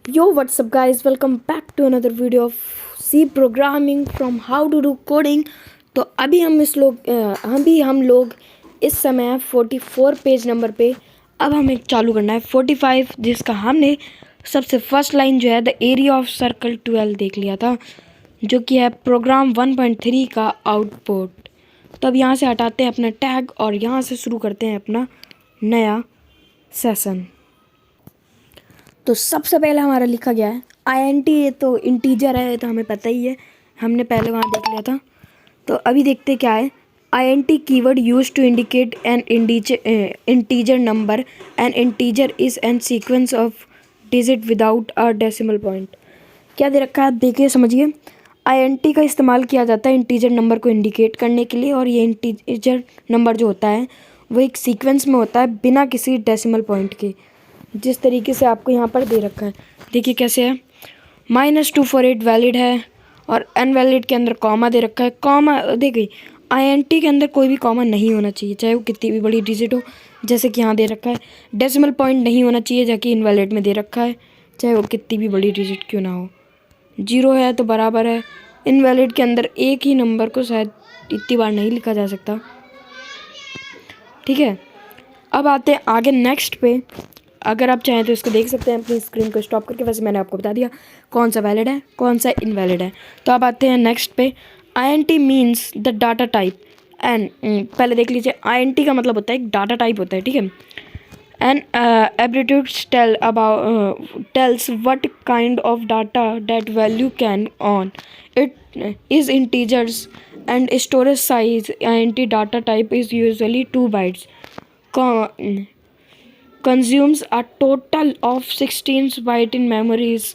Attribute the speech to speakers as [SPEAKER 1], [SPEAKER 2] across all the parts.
[SPEAKER 1] Yo, what's up, guys? Welcome back to another video of C programming from how to do coding. तो अभी हम लोग इस समय 44 पेज नंबर पे अब हमें चालू करना है 45, जिसका हमने सबसे फर्स्ट लाइन जो है द एरिया ऑफ सर्कल 12 देख लिया था, जो कि है प्रोग्राम 1.3 का आउटपुट। तो अब यहाँ से हटाते हैं अपना टैग और यहाँ से शुरू करते हैं अपना नया सेशन। तो सबसे पहले हमारा लिखा गया है INT। ये तो इंटीजर है, ये तो हमें पता ही है, हमने पहले वहाँ देख लिया था। तो अभी देखते क्या है। INT keyword use to indicate an integer number. An integer is an sequence of digit without a decimal point. क्या दे रखा है आप देखिए समझिए। INT का इस्तेमाल किया जाता है इंटीजर नंबर को इंडिकेट करने के लिए, और ये इंटीजर नंबर जो होता है वो एक सीक्वेंस में होता है बिना किसी डेसिमल पॉइंट के, जिस तरीके से आपको यहाँ पर दे रखा है। देखिए कैसे है। -248 वैलिड है और अनवैलिड के अंदर कॉमा दे रखा है। कॉमा देखिए INT के अंदर कोई भी कॉमा नहीं होना चाहिए, चाहे वो कितनी भी बड़ी डिजिट हो, जैसे कि यहाँ दे रखा है। डेसिमल पॉइंट नहीं होना चाहिए, जबकि इनवैलिड में दे रखा है, चाहे वो कितनी भी बड़ी डिजिट क्यों ना हो। 0 है तो बराबर है। इनवैलिड के अंदर एक ही नंबर को शायद इतनी बार नहीं लिखा जा सकता। ठीक है, अब आते हैं आगे नेक्स्ट पे। अगर आप चाहें तो इसको देख सकते हैं अपनी स्क्रीन को स्टॉप करके। वैसे मैंने आपको बता दिया कौन सा वैलिड है कौन सा इनवैलिड है। तो अब आते हैं नेक्स्ट पे। INT means the data type. And पहले देख लीजिए, INT का मतलब होता है एक डाटा टाइप होता है, ठीक है। And attributes tells what kind of data that value can on it is integers and storage size. INT data type is usually 2 bytes, consumes a total of 16 bytes in memories,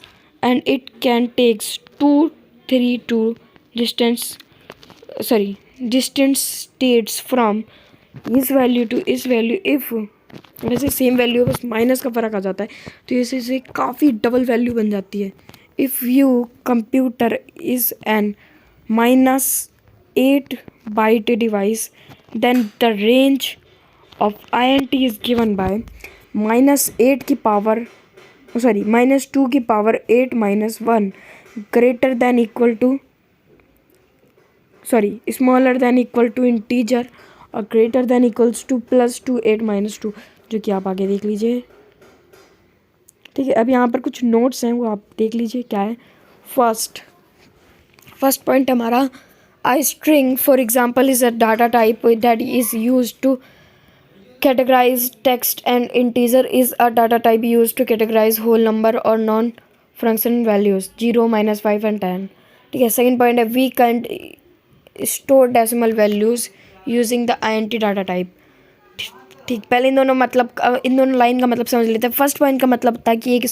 [SPEAKER 1] and it can takes 3 to distance states from इस value to इस value. If वैसे same value बस minus का फ़र्क आ जाता है, तो इससे काफ़ी डबल वैल्यू बन जाती है। If you computer is an -8 byte device, then the range of INT is given by -8 की पावर -2 की power 8 -1 greater than equal to smaller than equal to integer और ग्रेटर दैन इक्वल्स टू +2 8 -2, जो कि आप आगे देख लीजिए। ठीक है, अब यहाँ पर कुछ नोट्स हैं, वो आप देख लीजिए क्या है। फर्स्ट पॉइंट हमारा I string for example is a data type that is use to categorize text, and integer is a data type used to categorize whole number or non-function values 0 -5 and 10। ठीक है, second point है we can store decimal values using the INT data type। ठीक, पहले इन दोनों line का मतलब समझ लेते हैं। फर्स्ट पॉइंट का मतलब था कि एक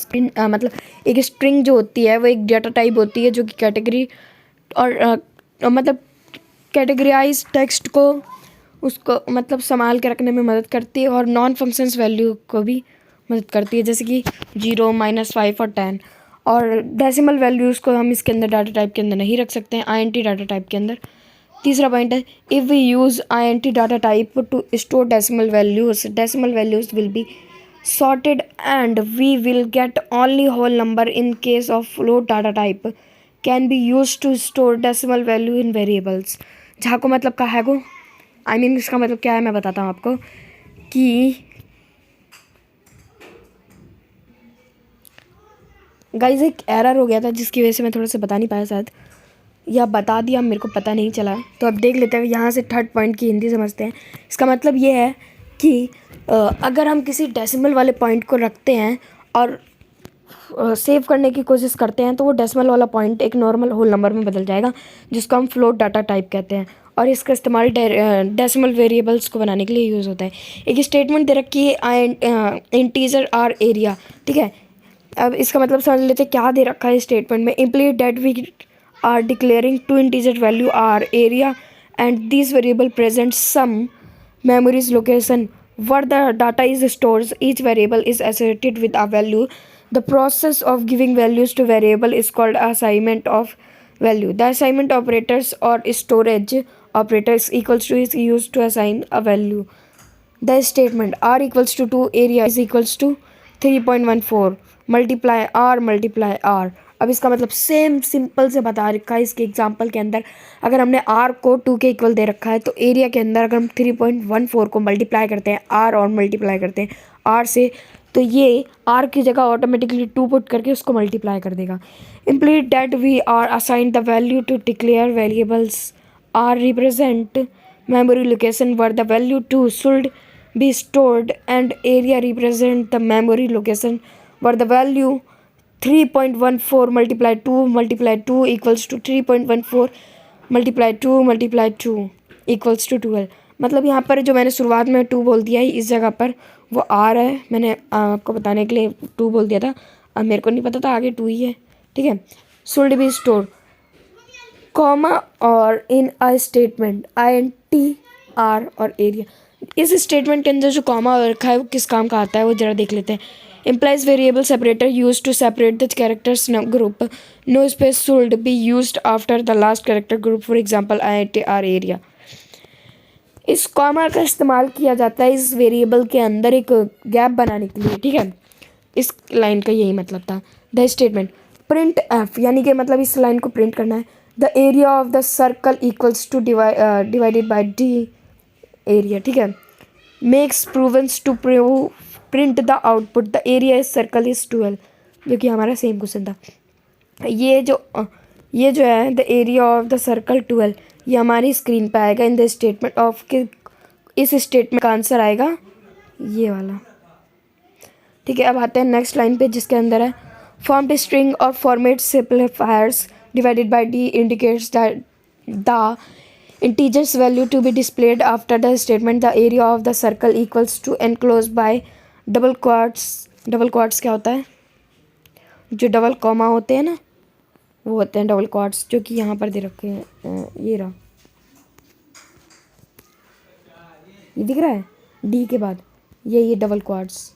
[SPEAKER 1] स्ट्रिंग जो होती है वो एक डाटा टाइप होती है, जो कि कैटेगरी और कैटेगराइज टेक्स्ट को उसको संभाल के रखने में मदद करती है, और नॉन फंक्शंस वैल्यू को भी मदद करती है, जैसे कि 0 -5 और 10। और डेसिमल वैल्यूज़ को हम इसके अंदर डाटा टाइप के अंदर नहीं रख सकते हैं, INT डाटा टाइप के अंदर। तीसरा पॉइंट है if we use INT data type to store decimal values will be sorted and we will get only whole number. In case of float data type can be use to store decimal value in variables. जहाँ को मतलब का है को इसका मतलब क्या है मैं बताता हूँ आपको कि गाइज एक एरर हो गया था, जिसकी वजह से मैं थोड़ा सा बता नहीं पाया शायद, या बता दिया मेरे को पता नहीं चला। तो अब देख लेते हैं, यहाँ से थर्ड पॉइंट की हिंदी समझते हैं। इसका मतलब ये है कि अगर हम किसी डेसिमल वाले पॉइंट को रखते हैं और सेव करने की कोशिश करते हैं, तो वो डेसिमल वाला पॉइंट एक नॉर्मल होल नंबर में बदल जाएगा, जिसको हम फ्लोट डाटा टाइप कहते हैं, और इसका इस्तेमाल डेसिमल वेरिएबल्स को बनाने के लिए यूज़ होता है। एक स्टेटमेंट दे रखी है इंटीजर आर एरिया। ठीक है, अब इसका मतलब समझ लेते हैं क्या दे रखा है स्टेटमेंट में। Implied that we are declaring 2 integer value are area and this variable present some memories location where the data is stored. Each variable is associated with a value. The process of giving values to variable is called assignment of value. The assignment operators or storage operators equals to is used to assign a value. The statement r equals to 2 area is equals to 3.14 multiply r. अब इसका मतलब same simple से बता रखा है इसके example के अंदर। अगर हमने आर को 2 के इक्वल दे रखा है तो एरिया के अंदर अगर हम 3.14 को मल्टीप्लाई करते हैं आर और मल्टीप्लाई करते हैं आर से, तो ये आर की जगह ऑटोमेटिकली 2 पुट करके उसको मल्टीप्लाई कर देगा। Implied that we are assign the value to declare variables are represent memory location where the value 2 should be stored, and area represent the memory location where the value 3.14 multiply 2 equals to 3.14 multiply 2 equals to 12। मतलब यहाँ पर जो मैंने शुरुआत में 2 बोल दिया है इस जगह पर वो आर है, मैंने आपको बताने के लिए 2 बोल दिया था, अब मेरे को नहीं पता था आगे 2 ही है, ठीक है। should be stored कॉमा और इन अ स्टेटमेंट INT आर और एरिया। इस स्टेटमेंट के अंदर जो कॉमा रखा है वो किस काम का आता है वो जरा देख लेते हैं। Implies variable separator use to separate the characters group, no space should be used after the last character group, for example INT r area. इस कॉमा का इस्तेमाल किया जाता है इस वेरिएबल के अंदर एक गैप बनाने के लिए, ठीक है। इस लाइन का यही मतलब था। द स्टेटमेंट प्रिंट एफ, यानी कि मतलब इस लाइन को प्रिंट करना है। The area of the circle equals to divided by the area, ठीक है। Makes provisions to print the output the area is circle is 12, जो कि हमारा सेम क्वेश्चन था। ये जो है the area of the circle 12, ये हमारी स्क्रीन पे आएगा इन द स्टेटमेंट ऑफ के, इस स्टेटमेंट का आंसर आएगा ये वाला, ठीक है। अब आते हैं नेक्स्ट लाइन पे जिसके अंदर है फॉर्म द स्ट्रिंग और format सिम्प्लीफायर्स divided by d indicates that the integers value to be displayed after the statement the area of the circle equals to enclosed by double quotes। Double quotes क्या होता है? जो double comma होते हैं ना वो होते हैं डबल क्वाट्स, जो कि यहाँ पर दे रखे हैं, ये रहा, ये दिख रहा है डी के बाद ये डबल क्वाट्स।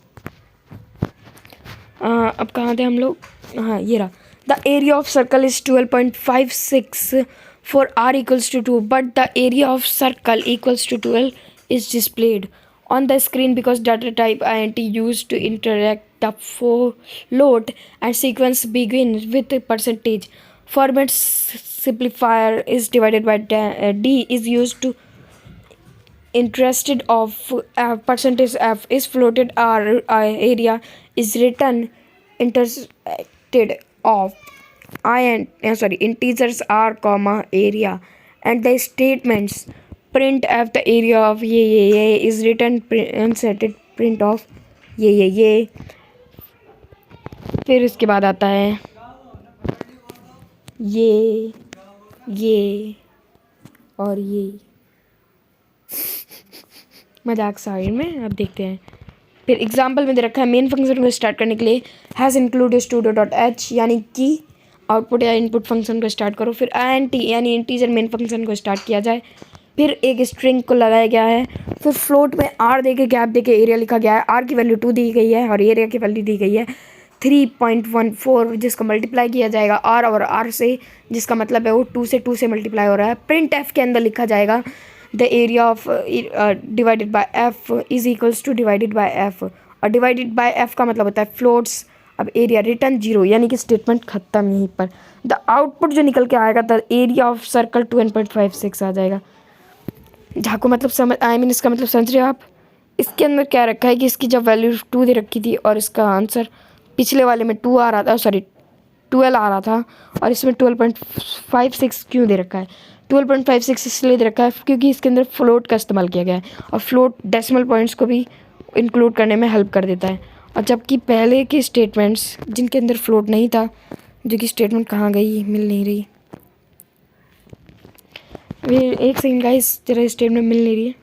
[SPEAKER 1] अब कहाँ थे हम लोग? हाँ ये रहा। The area of circle is 12.56 for r equals to 2, but the area of circle equals to 12 is displayed on the screen because data type INT used to interact the float and sequence begins with a percentage. Format simplifier is divided by d is used to interested of percentage f is floated r area is written intersected of integers r comma area, and the statements print f the area of ये is written unsetted print of ये। फिर इसके बाद आता है ये और ये मजाक साइड में। अब देखते हैं फिर एग्जाम्पल में दे रखा है मेन फंक्शन को स्टार्ट करने के लिए हैज़ इंक्लूड stdio.h, यानी कि आउटपुट या इनपुट फंक्शन को स्टार्ट करो। फिर INT यानी इंटीजर मेन फंक्शन को स्टार्ट किया जाए। फिर एक स्ट्रिंग को लगाया गया है। फिर फ्लोट में r दे के गैप दे के एरिया लिखा गया है। r की वैल्यू 2 दी गई है और एरिया की वैल्यू दी गई है 3.14, जिसको मल्टीप्लाई किया जाएगा r और r से, जिसका मतलब है वो 2 से मल्टीप्लाई हो रहा है। प्रिंट f के अंदर लिखा जाएगा the area of divided by f is equals to divided by f, और डिवाइडेड बाय f का मतलब होता है फ्लोट्स। अब एरिया रिटर्न 0, यानी कि स्टेटमेंट खत्म यहीं पर। द आउटपुट जो निकल के आएगा द एरिया ऑफ सर्कल 12.56 आ जाएगा। झाको मतलब समझ इसका मतलब समझ रहे हो आप? इसके अंदर क्या रखा है कि इसकी जब वैल्यू 2 दे रखी थी और इसका आंसर पिछले वाले में 2 आ रहा था, 12 आ रहा था, और इसमें 12.56 क्यों दे रखा है? 12.56 इसलिए दे रखा है क्योंकि इसके अंदर फ्लोट का इस्तेमाल किया गया है, और फ्लोट डेसिमल पॉइंट्स को भी इंक्लूड करने में हेल्प कर देता है। और जबकि पहले के स्टेटमेंट्स जिनके अंदर फ्लोट नहीं था, जो कि स्टेटमेंट कहाँ गई, मिल नहीं रही, एक सेकंड गाइस, जरा स्टेटमेंट मिल नहीं रही है।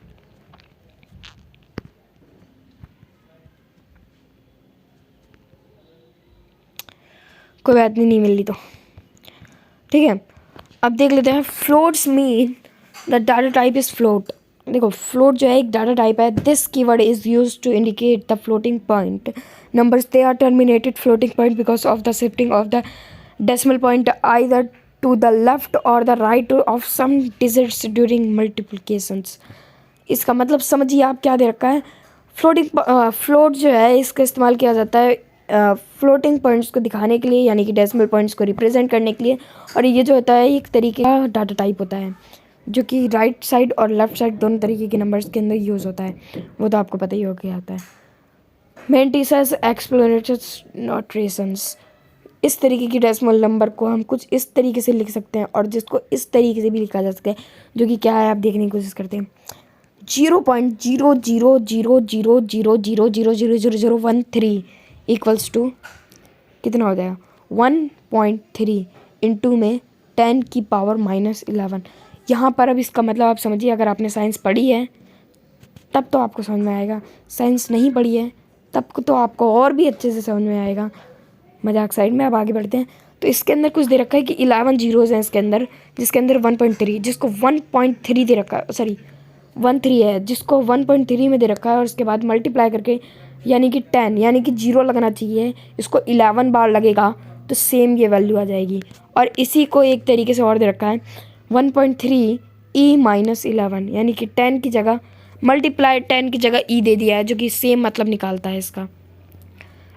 [SPEAKER 1] कोई बात नहीं मिल रही तो ठीक है। अब देख लेते हैं floats mean the data type is float. देखो फ्लोट जो है एक डाटा टाइप है। This keyword is used to indicate the floating point numbers, they are terminated floating point because of the shifting of the decimal point either to the left or the right of some digits during multiplications. इसका मतलब समझिए आप क्या दे रखा है, float जो है इसका इस्तेमाल किया जाता है फ्लोटिंग पॉइंट्स को दिखाने के लिए, यानी कि डेसिमल पॉइंट्स को रिप्रेजेंट करने के लिए। और ये जो होता है एक तरीके का डाटा टाइप होता है जो कि राइट साइड और लेफ़्ट साइड दोनों तरीके के नंबर्स के अंदर यूज़ होता है। वो तो आपको पता ही हो क्या होता है। मेंटिसस एक्सप्लोरेटर्स नोटेशंस, इस तरीके की डेसिमल नंबर को हम कुछ इस तरीके से लिख सकते हैं और जिसको इस तरीके से भी लिखा जा सकता है, जो कि क्या है आप देखने की कोशिश करते हैं। 0.000000000013 इक्वल्स टू कितना हो जाएगा 1.3 इंटू में 10 की पावर -11। यहाँ पर अब इसका मतलब आप समझिए, अगर आपने साइंस पढ़ी है तब तो आपको समझ में आएगा, साइंस नहीं पढ़ी है तब तो आपको और भी अच्छे से समझ में आएगा। मजाक साइड में, अब आगे बढ़ते हैं। तो इसके अंदर कुछ दे रखा है कि 11 जीरोज़ हैं इसके अंदर, जिसके अंदर 1.3, जिसको 1.3 दे रखा है, सॉरी 13 है, जिसको 1.3 में दे रखा है और उसके बाद मल्टीप्लाई करके यानी कि 10 यानी कि 0 लगना चाहिए, इसको 11 बार लगेगा तो सेम ये वैल्यू आ जाएगी। और इसी को एक तरीके से और दे रखा है 1.3 e -11 यानी कि 10 की जगह मल्टीप्लाई 10 की जगह e दे दिया है, जो कि सेम मतलब निकालता है इसका।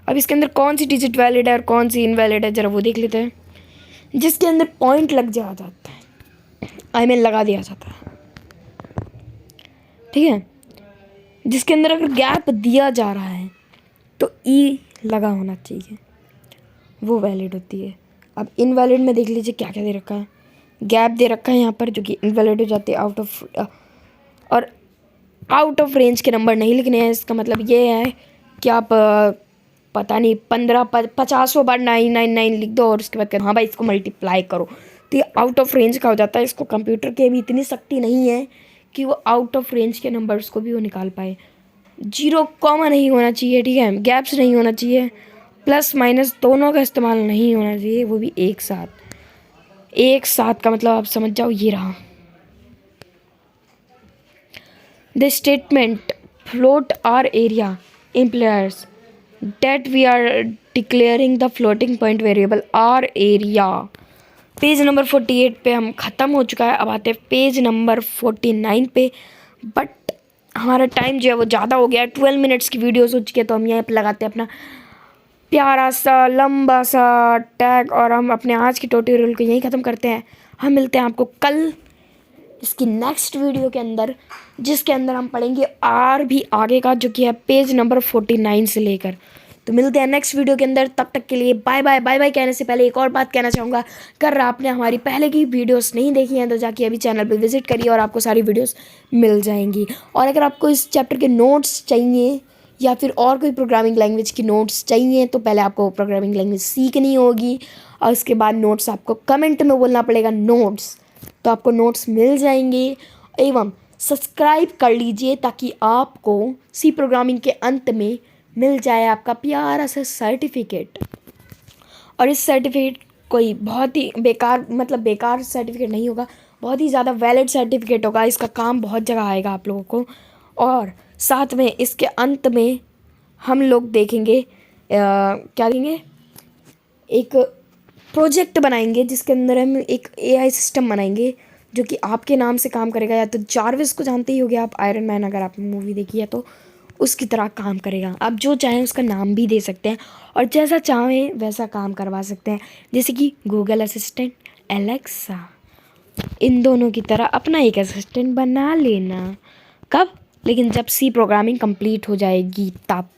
[SPEAKER 1] अब इसके अंदर कौन सी डिजिट वैलिड है और कौन सी इनवैलिड है ज़रा वो देख लेते हैं। जिसके अंदर पॉइंट लग जाता है, आई मीन लगा दिया जाता है, ठीक है, जिसके अंदर अगर गैप दिया जा रहा है तो ई लगा होना चाहिए, वो वैलिड होती है। अब इनवैलिड में देख लीजिए क्या क्या दे रखा है। गैप दे रखा है यहाँ पर, जो कि इनवैलिड हो जाते हैं आउट ऑफ, और आउट ऑफ रेंज के नंबर नहीं लिखने हैं। इसका मतलब ये है कि आप पता नहीं 50 बार 999 लिख दो और उसके बाद हाँ भाई इसको मल्टीप्लाई करो, तो ये आउट ऑफ रेंज का हो जाता है। इसको कंप्यूटर के भी इतनी शक्ति नहीं है कि वो आउट ऑफ रेंज के नंबर्स को भी वो निकाल पाए। 0 कॉमा नहीं होना चाहिए, ठीक है, गैप्स नहीं होना चाहिए, प्लस माइनस दोनों का इस्तेमाल नहीं होना चाहिए, वो भी एक साथ। एक साथ का मतलब आप समझ जाओ, ये रहा the statement float r area implies that we are declaring the floating point variable r area। Page number 48 पे हम ख़त्म हो चुका है। अब आते हैं पेज नंबर 49 पे, बट हमारा टाइम जो है वो ज़्यादा हो गया है, 12 मिनट्स की वीडियोस हो चुकी है, तो हम यहाँ पे लगाते हैं अपना प्यारा सा लंबा सा टैग और हम अपने आज की ट्यूटोरियल को यहीं ख़त्म करते हैं। हम मिलते हैं आपको कल इसकी नेक्स्ट वीडियो के अंदर, जिसके अंदर हम पढ़ेंगे और भी आगे का, जो कि है पेज नंबर 49 से लेकर। तो मिलते हैं नेक्स्ट वीडियो के अंदर, तब तक के लिए बाय बाय। बाय बाय कहने से पहले एक और बात कहना चाहूँगा, अगर आपने हमारी पहले की वीडियोस नहीं देखी हैं तो जाके अभी चैनल पे विजिट करिए और आपको सारी वीडियोस मिल जाएंगी। और अगर आपको इस चैप्टर के नोट्स चाहिए या फिर और कोई प्रोग्रामिंग लैंग्वेज की नोट्स चाहिए तो पहले आपको प्रोग्रामिंग लैंग्वेज सीखनी होगी और उसके बाद नोट्स आपको कमेंट में बोलना पड़ेगा नोट्स, तो आपको नोट्स मिल जाएंगे। एवं सब्सक्राइब कर लीजिए ताकि आपको सी प्रोग्रामिंग के अंत में मिल जाए आपका प्यारा सा सर्टिफिकेट। और इस सर्टिफिकेट कोई बहुत ही बेकार सर्टिफिकेट नहीं होगा, बहुत ही ज़्यादा वैलिड सर्टिफिकेट होगा। इसका काम बहुत जगह आएगा आप लोगों को। और साथ में इसके अंत में हम लोग देखेंगे क्या देंगे, एक प्रोजेक्ट बनाएंगे जिसके अंदर हम एक AI सिस्टम बनाएंगे जो कि आपके नाम से काम करेगा। या तो जारविस को जानते ही होगे आप, आयरन मैन, अगर आपने मूवी देखी है तो उसकी तरह काम करेगा। आप जो चाहें उसका नाम भी दे सकते हैं और जैसा चाहें वैसा काम करवा सकते हैं, जैसे कि गूगल असिस्टेंट, एलेक्सा, इन दोनों की तरह अपना एक असिस्टेंट बना लेना। कब? लेकिन जब सी प्रोग्रामिंग कंप्लीट हो जाएगी तब।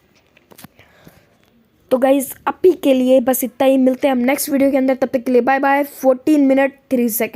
[SPEAKER 1] तो गाइज़ अभी के लिए बस इतना ही, मिलते हैं हम नेक्स्ट वीडियो के अंदर, तब तक के लिए बाय बाय। 14 minute 3 second.